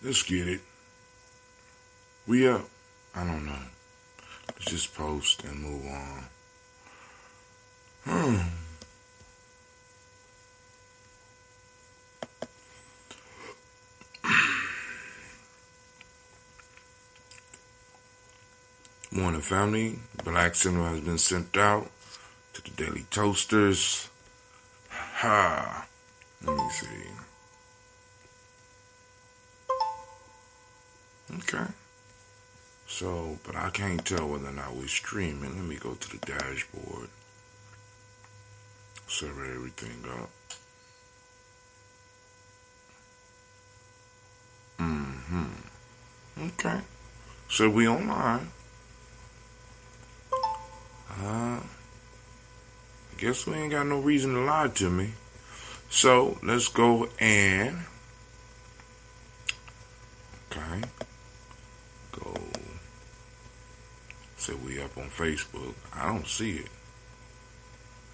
Let's get it. We up. I don't know. Let's just post and move on. Morning, family. Black signal has been sent out to the Daily Toasters. Ha. Let me see. Okay. So, but I can't tell whether or not we're streaming. Let me go to the dashboard. Serve everything up. Okay. So we online. I guess we ain't got no reason to lie to me. So let's go and go. So we up on Facebook. I don't see it.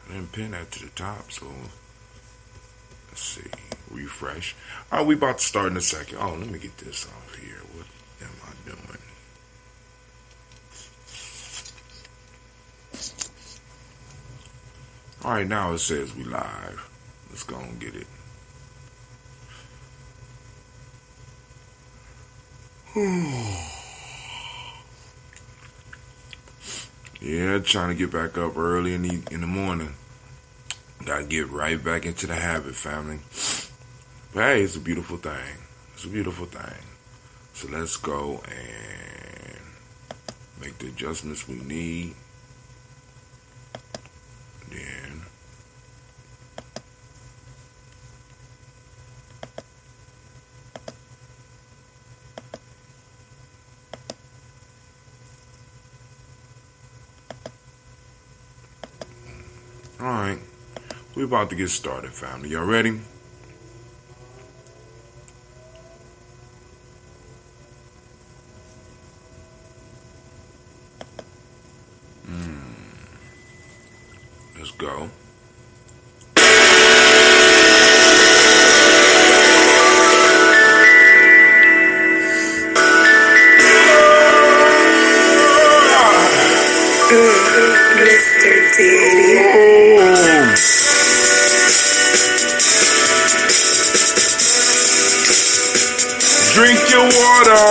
I didn't pin that to the top, so let's see. Refresh. All right, we about to start in a second. Oh, let me get this off here. What am I doing? All right, now it says we live. Let's go and get it. Yeah, trying to get back up early in the morning. Gotta get right back into the habit, family. But hey, it's a beautiful thing. It's a beautiful thing. So let's go and make the adjustments we need. Then all right, we're about to get started, family. Y'all ready? Let's go. Mr. Daddy. Drink your water.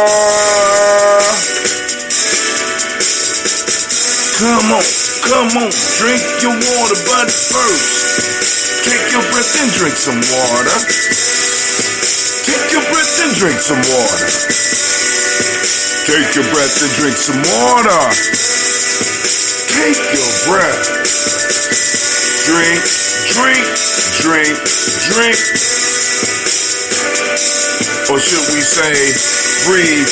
Come on, drink your water, but first, take your breath and drink some water. Take your breath and drink some water. Take your breath and drink some water. Take your breath. Drink. Or should we say, breathe,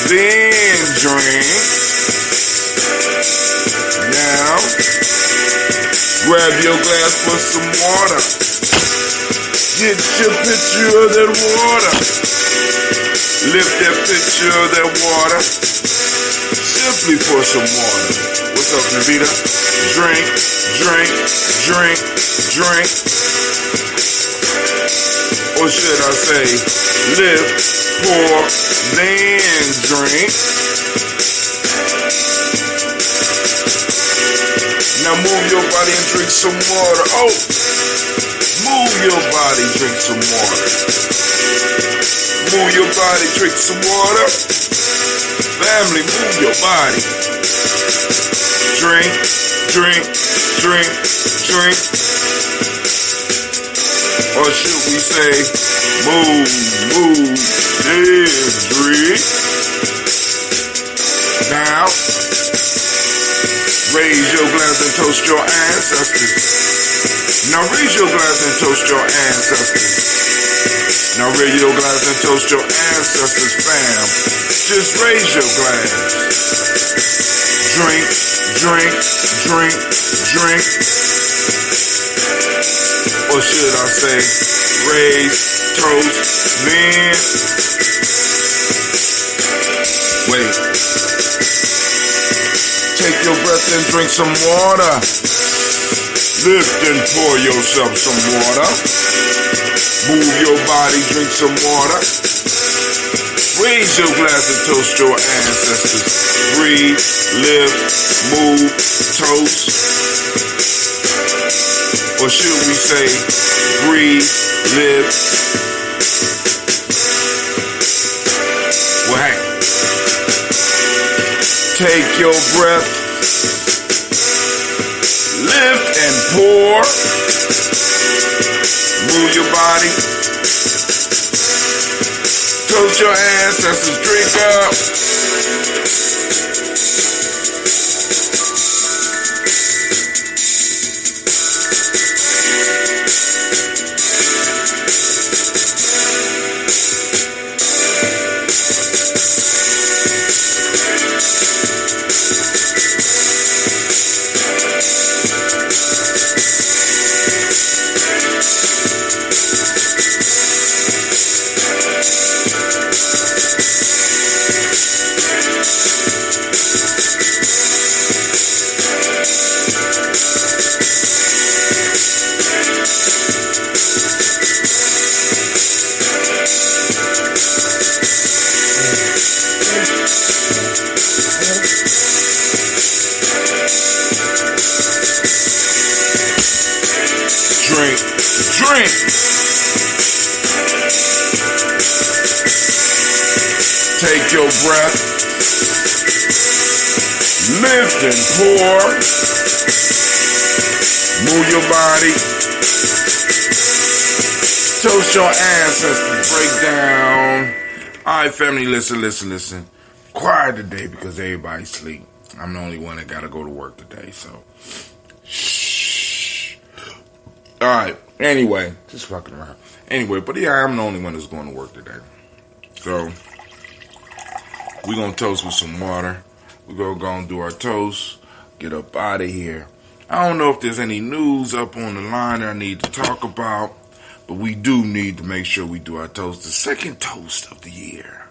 then drink. Now, grab your glass for some water. Get your picture of that water. Lift that picture of that water. Simply pour some water. What's up, Navita? Drink. Or should I say, lift, pour, then drink. Now move your body and drink some water. Oh, move your body, drink some water. Move your body, drink some water. Family, move your body. Drink. Or should we say, move, then drink. Now, raise your glass and toast your ancestors. Now raise your glass and toast your ancestors. Now raise your glass and toast your ancestors, fam. Just raise your glass. Drink. Or should I say, raise, toast, then wait. Take your breath and drink some water. Lift and pour yourself some water. Move your body, drink some water. Raise your glass and toast your ancestors. Breathe, live, move, toast. Or should we say, breathe, live. Well, hey. Take your breath. Lift and pour. Move your body. Toast your ancestors, drink up. Drink, drink. Take your breath. Lift and pour. Move your body. Toast your ancestors. Break down. Alright, family, listen. Quiet today because everybody's asleep. I'm the only one that gotta go to work today, so shh. Alright, anyway, just fucking around. Anyway, but yeah, I'm the only one that's going to work today. So, we're gonna toast with some water. We're gonna go and do our toast. Get up out of here. I don't know if there's any news up on the line that I need to talk about, but we do need to make sure we do our toast. The second toast of the year.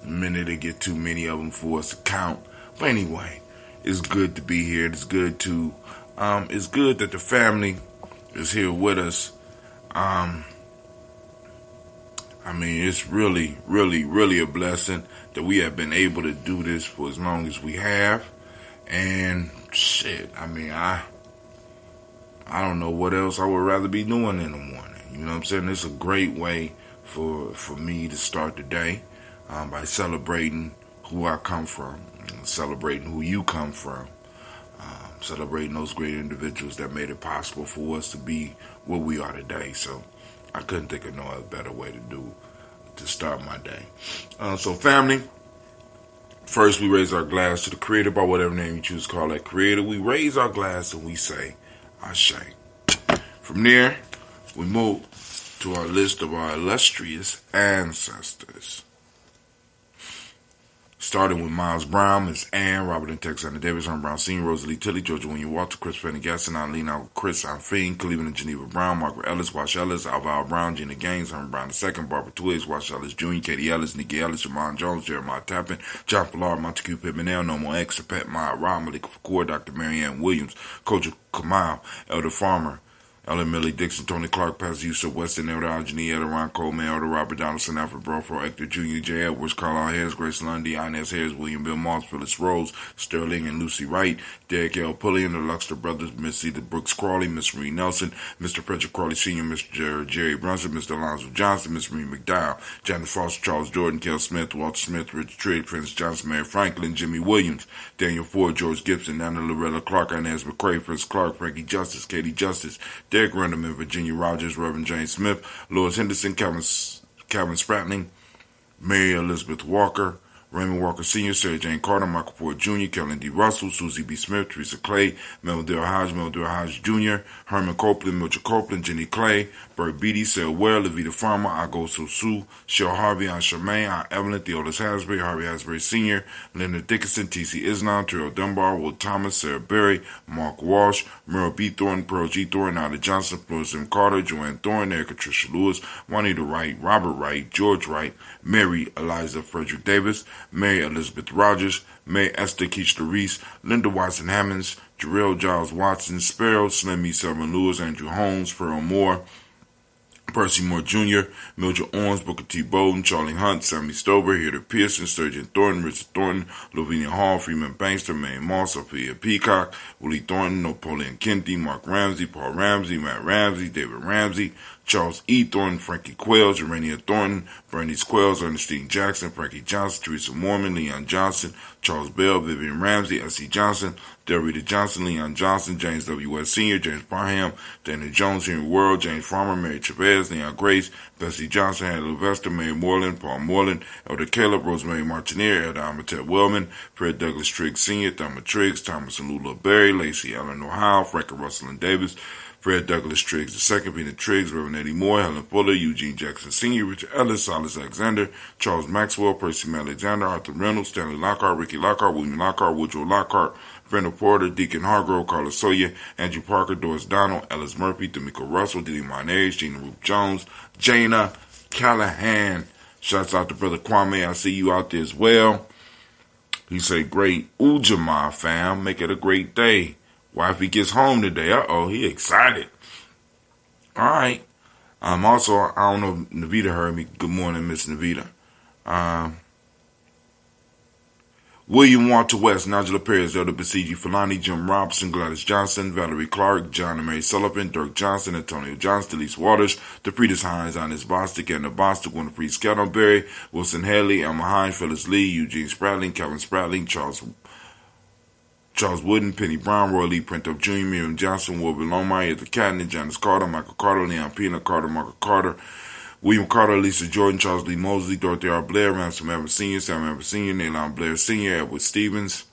The minute they get too many of them for us to count. But anyway, it's good to be here. It's good that the family is here with us. I mean, it's really a blessing that we have been able to do this for as long as we have. And shit, I mean, I don't know what else I would rather be doing in the morning. You know what I'm saying? It's a great way for me to start the day by celebrating who I come from, celebrating who you come from, celebrating those great individuals that made it possible for us to be what we are today. So I couldn't think of no other better way to start my day. So family, first we raise our glass to the Creator by whatever name you choose to call that Creator. We raise our glass and we say, Ashe. From there, we move to our list of our illustrious ancestors. Starting with Miles Brown, Miss Ann, Robert and Texana Davis, Herman Brown Sr., Rosalie Tilly, Georgia William Walter, Chris Penny Gaston, Eileen Al Chris Alfine, Cleveland and Geneva Brown, Margaret Ellis, Wash Ellis, Alval Brown, Gina Gaines, Herman Brown II, Barbara Twiggs, Wash Ellis Jr., Katie Ellis, Nikki Ellis, Jamon Jones, Jeremiah Tappan, John Pilar, Montague Pittman, No More X, Pet Maya Rob, Malika Fakour, Dr. Marianne Williams, Coach Kamal, Elder Farmer, Ellen Millie Dixon, Tony Clark, Pastor Yusuf Weston, Elder Algeny, Elder Ron Coleman, Elder Robert Donaldson, Alfred Brofro, Hector Jr., J. Edwards, Carlisle Harris, Grace Lundy, Inez Harris, William Bill Moss, Phyllis Rose, Sterling and Lucy Wright, Derek L. Pulliam, the Luxter Brothers, Miss Cedar Brooks Crawley, Miss Marie Nelson, Mr. Frederick Crawley Sr., Mr. Jerry Brunson, Mr. Alonzo Johnson, Miss Marie McDowell, Janet Foster, Charles Jordan, Kel Smith, Walter Smith, Richard Trigg, Prince Johnson, Mary Franklin, Jimmy Williams, Daniel Ford, George Gibson, Anna Loretta Clark, Inez McCrae, Prince Clark, Frankie Justice, Katie Justice, Derek Random in Virginia Rogers, Reverend James Smith, Lois Henderson, Calvin Spratling, Mary Elizabeth Walker, Raymond Walker Sr., Sarah Jane Carter, Michael Ford Jr., Kellen D. Russell, Susie B. Smith, Teresa Clay, Melville Hodge Jr., Herman Copeland, Mitchell Copeland, Jenny Clay, Bert Beatty, Sarah Ware, Levita Farmer, Ago Susu, Shell Harvey, Aunt Charmaine, Aunt Evelyn, Theodis Hasbury, Harvey Hasbury Sr., Leonard Dickinson, T.C. Islam, Terrell Dunbar, Will Thomas, Sarah Berry, Mark Walsh, Merle B. Thornton, Pearl G. Thornton, Ida Johnson, Florence M. Carter, Joanne Thornton, Erica Tricia Lewis, Juanita Wright, Robert Wright, George Wright, Mary Eliza Frederick Davis, Mary Elizabeth Rogers, May Esther Keishla Reese, Linda Watson Hammonds, Jarrell Giles Watson, Sparrow, Slimmy Selvin Lewis, Andrew Holmes, Pearl Moore, Percy Moore Jr., Mildred Owens, Booker T. Bowden, Charlie Hunt, Sammy Stover, Heather Pearson, Sturgeon Thornton, Richard Thornton, Lavinia Hall, Freeman Bankster, Mae Moss, Sophia Peacock, Willie Thornton, Napoleon Kennedy, Mark Ramsey, Paul Ramsey, Matt Ramsey, David Ramsey, Charles E. Thornton, Frankie Quells, Urania Thornton, Bernice Quells, Ernestine Jackson, Frankie Johnson, Teresa Mormon, Leon Johnson, Charles Bell, Vivian Ramsey, S.C. Johnson, Delrita Johnson, Leon Johnson, James W. West Sr., James Barham, Daniel Jones, Henry World, James Farmer, Mary Chavez, Leon Grace, Bessie Johnson, Hannah Levester, Mary Moreland, Paul Moreland, Elder Caleb, Rosemary Martineer, Elder Amatet Wellman, Fred Douglas Triggs Sr., Thelma Triggs, Thomas and Lula Berry, Lacey Allen Ohio, Frank Russell and Davis, Fred Douglas Triggs II, Peter Triggs, Reverend Eddie Moore, Helen Fuller, Eugene Jackson Sr., Richard Ellis, Silas Alexander, Charles Maxwell, Percy Alexander, Arthur Reynolds, Stanley Lockhart, Ricky Lockhart, William Lockhart, Woodrow Lockhart, Brenda Porter, Deacon Hargrove, Carla Sawyer, Andrew Parker, Doris Donald, Ellis Murphy, D'Amico Russell, Diddy Marnez, Gina Ruth Jones, Jana Callahan. Shouts out to Brother Kwame. I see you out there as well. He say, great Ujamaa fam. Make it a great day. Wifey gets home today. Uh-oh, he excited. All right. Also, I don't know if Navita heard me. Good morning, Miss Navita. William Walter West, Nigel Perez, Elder Basiji Fulani, Jim Robinson, Gladys Johnson, Valerie Clark, John and Mary Sullivan, Dirk Johnson, Antonio Johnston, Delise Waters, DeFritas Hines, Ines Bostic, Edna Bostic, Winifred Scatterberry, Wilson Haley, Elma Hines, Phyllis Lee, Eugene Spratling, Calvin Spratling, Charles Wooden, Penny Brown, Roy Lee, Printup Jr., Miriam Johnson, Wilbur Longmire, Ethel Catton, Janice Carter, Michael Carter, Leon Pena Carter, Michael Carter, William Carter, Lisa Jordan, Charles Lee Mosley, Dorothy R. Blair, Ransom Evans Sr., Sam Evans Sr., Naylon Blair Sr., Edward Stevens,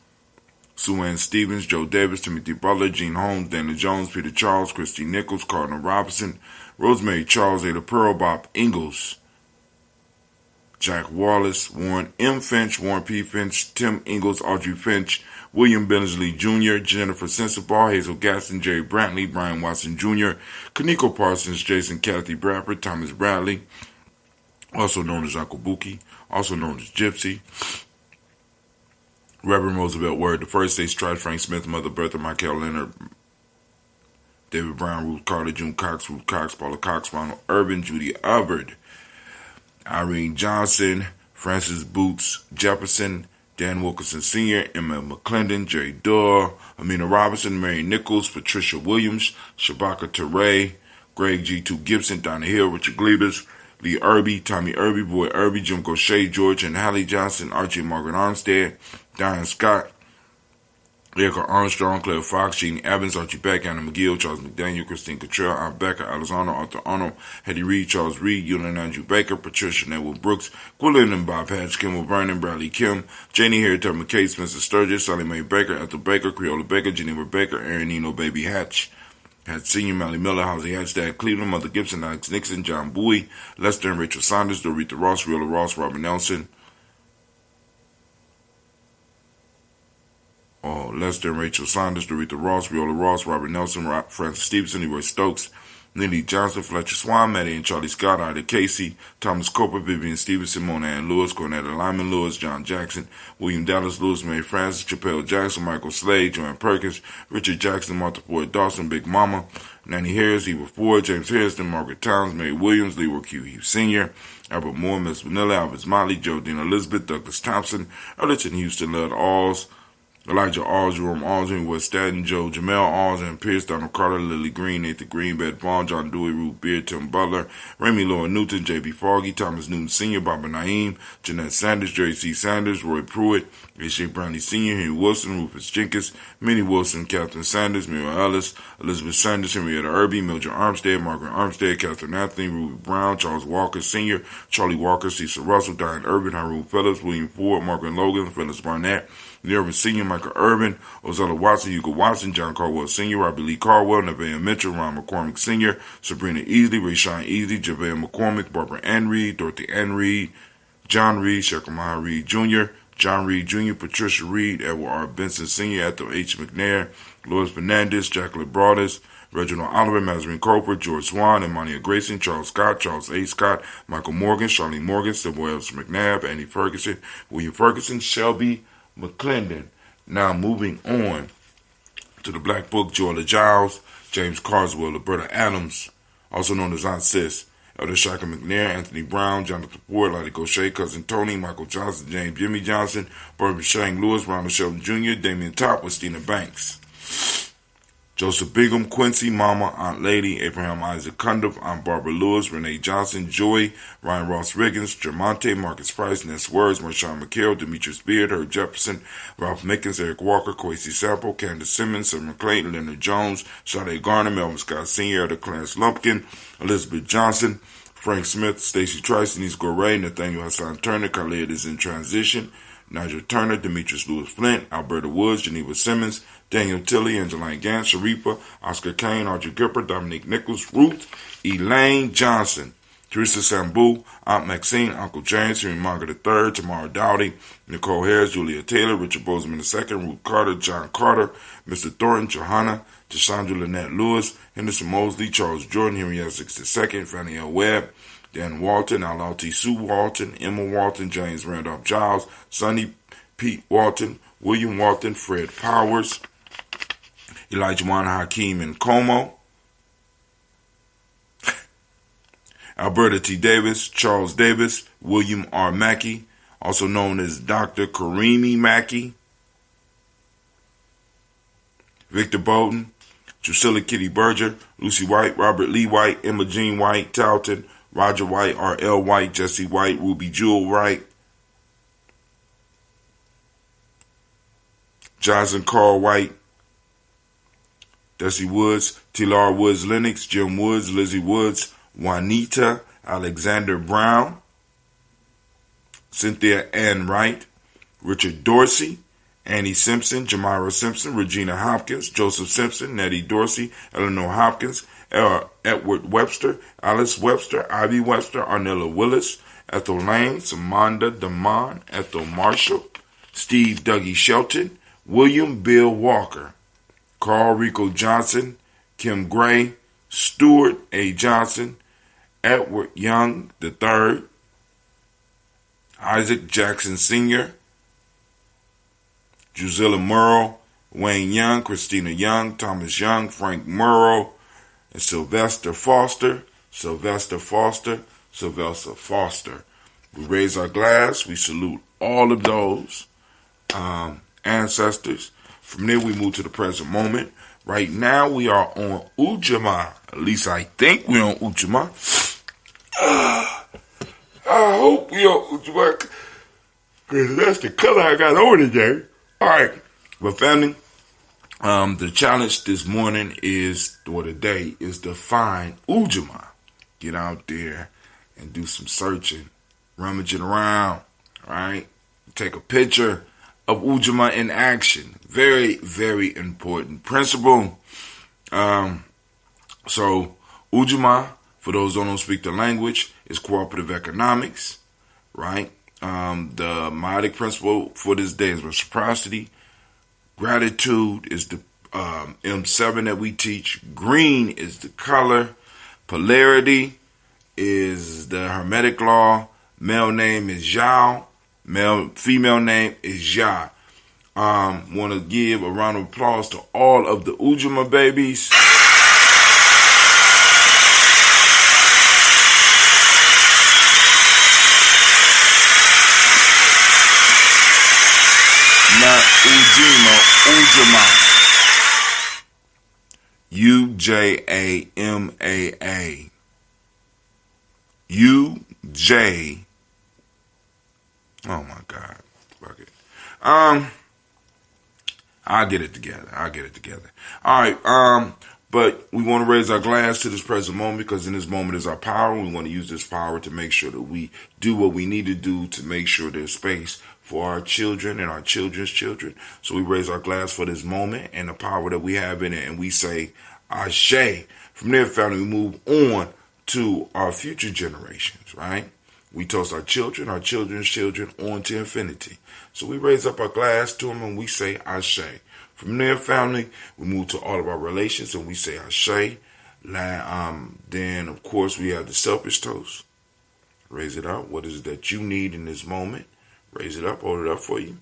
Sue Ann Stevens, Joe Davis, Timothy Butler, Gene Holmes, Dana Jones, Peter Charles, Christy Nichols, Cardinal Robinson, Rosemary Charles, Ada Pearl, Bob Ingalls, Jack Wallace, Warren M. Finch, Warren P. Finch, Tim Ingalls, Audrey Finch, William Bensley Jr., Jennifer Sensabaugh, Hazel Gaston, Jerry Brantley, Brian Watson Jr., Kaneko Parsons, Jason Kathy Bradford, Thomas Bradley, also known as Uncle Buki, also known as Gypsy, Reverend Roosevelt Word, the First State Stride, Frank Smith, Mother Bertha, Michael Leonard, David Brown, Ruth Carter, June Cox, Ruth Cox, Paula Cox, Ronald Urban, Judy Albert, Irene Johnson, Francis Boots Jefferson, Dan Wilkerson Sr., Emma McClendon, Jerry Durr, Amina Robinson, Mary Nichols, Patricia Williams, Shabaka Teray, Greg G2 Gibson, Donna Hill, Richard Glebers, Lee Irby, Tommy Irby, Boy Irby, Jim Gaucher, George and Hallie Johnson, Archie and Margaret Armstead, Diane Scott, Erica Armstrong, Claire Fox, Jeannie Evans, Archie Beck, Anna McGill, Charles McDaniel, Christine Cottrell, Aunt Becker, Alexander, Arthur Arnold, Hetty Reed, Charles Reed, Eulin Andrew Baker, Patricia Netwood Brooks, Gwilyn and Bob Hatch, Kimball Vernon, Bradley Kim, Janie Harriet, McKay, Spencer Sturgis, Sally Mae Baker, Ethel Baker, Creola Baker, Geneva Baker, Aaron Eno, Baby Hatch, Hatch Sr., Mally Miller, Halsey Hatch, Dad Cleveland, Mother Gibson, Alex Nixon, John Bowie, Lester and Rachel Saunders, Dorita Ross, Rilla Ross, Robert Nelson, Lester and Rachel Saunders, Dorita Ross, Viola Ross, Robert Nelson, Francis Stevenson, Leroy Stokes, Lindy Johnson, Fletcher Swan, Maddie and Charlie Scott, Ida Casey, Thomas Coper, Vivian Stevenson, Mona Ann Lewis, Cornetta Lyman Lewis, John Jackson, William Dallas Lewis, Mary Francis, Chappelle Jackson, Michael Slade, Joanne Perkins, Richard Jackson, Martha Ford Dawson, Big Mama, Nanny Harris, Eva Ford, James Harrison, Margaret Towns, Mary Williams, Leroy Q. Hughes Sr., Albert Moore, Miss Vanilla, Alvis Motley, Geraldine Elizabeth, Douglas Thompson, Ellerton Houston, Lud Alls, Elijah Alls, Jerome Alls, West Staten, Joe Jamel Alls, and Pierce, Donald Carter, Lily Green, Nathan Green, Bed Vaughn, John Dewey, Ruth Beard, Tim Butler, Remy Laura Newton, J.B. Foggy, Thomas Newton Sr., Barbara Naeem, Jeanette Sanders, Jerry C. Sanders, Roy Pruitt, A.J. Brownlee Sr., Henry Wilson, Rufus Jenkins, Minnie Wilson, Catherine Sanders, Mira Ellis, Elizabeth Sanders, Henrietta Irby, Mildred Armstead, Margaret Armstead, Catherine Anthony, Ruby Brown, Charles Walker Sr., Charlie Walker, Cecil Russell, Diane Urban, Haroon Phillips, William Ford, Margaret Logan, Phyllis Barnett, the Urban Sr., Michael Urban, Ozella Watson, Hugo Watson, John Caldwell Sr., Robbie Lee Caldwell, Nevaeh Mitchell, Ron McCormick Sr., Sabrina Easley, Rayshawn Easley, Javale McCormick, Barbara Ann Reed, Dorothy Ann Reed, John Reed, Shekamiah Reed Jr., John Reed Jr., Patricia Reed, Edward R. Benson Sr., Ethel H. McNair, Lois Fernandez, Jacqueline Broadus, Reginald Oliver, Mazarine Cooper, George Swan, Emmanuel Grayson, Charles Scott, Charles A. Scott, Michael Morgan, Charlene Morgan, Sybil Ellis McNabb, Andy Ferguson, William Ferguson, Shelby McClendon. Now moving on to the Black Book, Joella Giles, James Carswell, Roberta Adams, also known as Aunt Sis, Elder Shaka McNair, Anthony Brown, Jonathan Ford, Lottie Gaucher, Cousin Tony, Michael Johnson, James Jimmy Johnson, Barbara Shang Lewis, Ronald Shelton Jr., Damian Top, Westina Banks. Joseph Bingham, Quincy, Mama, Aunt Lady, Abraham Isaac Cundiff, Aunt Barbara Lewis, Renee Johnson, Joy, Ryan Ross Riggins, Jermonte, Marcus Price, Ness Words, Marshawn McHale, Demetrius Beard, Herb Jefferson, Ralph Mickens, Eric Walker, Quasi Sample, Candace Simmons, Summer Clayton, Leonard Jones, Sade Garner, Melvin Scott Sr., Elder Clarence Lumpkin, Elizabeth Johnson, Frank Smith, Stacey Trice, Denise Goray, Nathaniel Hassan Turner, Khalid is in transition, Nigel Turner, Demetrius Lewis Flint, Alberta Woods, Geneva Simmons, Daniel Tilley, Angeline Gant, Sharifa, Oscar Kane, Audrey Gipper, Dominique Nichols, Ruth, Elaine Johnson, Teresa Sambu, Aunt Maxine, Uncle James, Henry Monger III, Tamara Dowdy, Nicole Harris, Julia Taylor, Richard Bozeman II, Ruth Carter, John Carter, Mr. Thornton, Johanna, Deshandra Lynette Lewis, Henderson Mosley, Charles Jordan, Henry Essex II, Fannie L. Webb, Dan Walton, Alalti Sue Walton, Emma Walton, James Randolph Giles, Sonny Pete Walton, William Walton, Fred Powers, Elijah Juan Hakeem and Como, Alberta T. Davis, Charles Davis, William R. Mackey, also known as Dr. Karimi Mackey, Victor Bowden, Drusilla Kitty Berger, Lucy White, Robert Lee White, Emma Jean White, Talton, Roger White, R.L. White, Jesse White, Ruby Jewel White, Johnson Carl White, Desi Woods, Tilar Woods Lennox, Jim Woods, Lizzie Woods, Juanita Alexander Brown, Cynthia Ann Wright, Richard Dorsey, Annie Simpson, Jamira Simpson, Regina Hopkins, Joseph Simpson, Nettie Dorsey, Eleanor Hopkins, Edward Webster, Alice Webster, Ivy Webster, Arnella Willis, Ethel Lane, Samanda Damon, Ethel Marshall, Steve Dougie Shelton, William Bill Walker, Carl Rico Johnson, Kim Gray, Stuart A. Johnson, Edward Young III, Isaac Jackson Sr., Drusilla Murrow, Wayne Young, Christina Young, Thomas Young, Frank Murrow, and Sylvester Foster. We raise our glass. We salute all of those ancestors. From there, we move to the present moment. Right now, we are on Ujamaa. At least I think we're on Ujamaa. I hope we're on Ujamaa, because that's the color I got on today. All right. But family, the challenge this morning is, or today, is to find Ujamaa. Get out there and do some searching, rummaging around, all right? Take a picture of Ujamaa in action. Very, very important principle. So Ujamaa, for those who don't speak the language, is cooperative economics, right? The Maitic principle for this day is reciprocity. Gratitude is the M7 that we teach. Green is the color. Polarity is the Hermetic law. Male name is Yao. Female name is Ya. Want to give a round of applause to all of the Ujamaa babies. Not Ujamaa. Ujamaa. UJ. Oh my God. Fuck it. I'll get it together. All right. But we want to raise our glass to this present moment, because in this moment is our power. We want to use this power to make sure that we do what we need to do to make sure there's space for our children and our children's children. So we raise our glass for this moment and the power that we have in it, and we say, Ashe. From there, family, we move on to our future generations, right? We toast our children, our children's children, on to infinity. So we raise up our glass to them and we say Ashe. From there, family, we move to all of our relations and we say Ashe. Then, of course, we have the selfish toast. Raise it up. What is it that you need in this moment? Raise it up. Hold it up for you.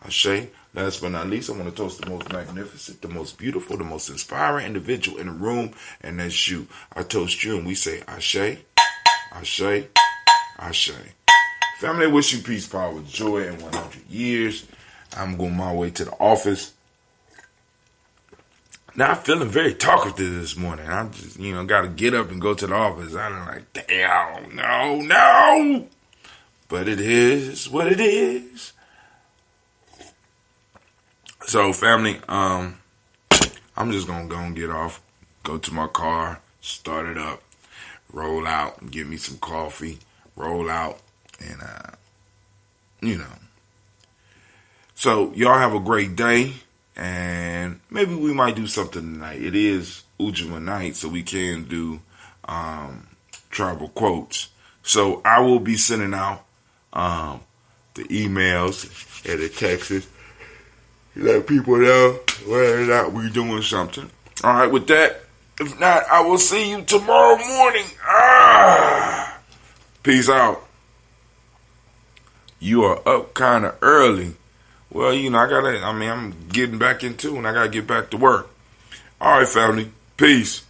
Ashe. Last but not least, I want to toast the most magnificent, the most beautiful, the most inspiring individual in the room, and that's you. I toast you and we say Ashe. Ashe. Ashe. Family, I wish you peace, power, joy, and 100 years. I'm going my way to the office. Now, I'm feeling very talkative this morning. I just, got to get up and go to the office. I'm like, damn, no. But it is what it is. So, family, I'm just going to go and get off, go to my car, start it up, roll out, and get me some coffee, roll out, and, So, y'all have a great day. And maybe we might do something tonight. It is Ujamaa night, so we can do tribal quotes. So I will be sending out the emails and the texts. Let people know whether or not we're doing something. All right, with that, if not, I will see you tomorrow morning. Peace out. You are up kind of early. Well, I'm getting back into it and I gotta get back to work. All right, family. Peace.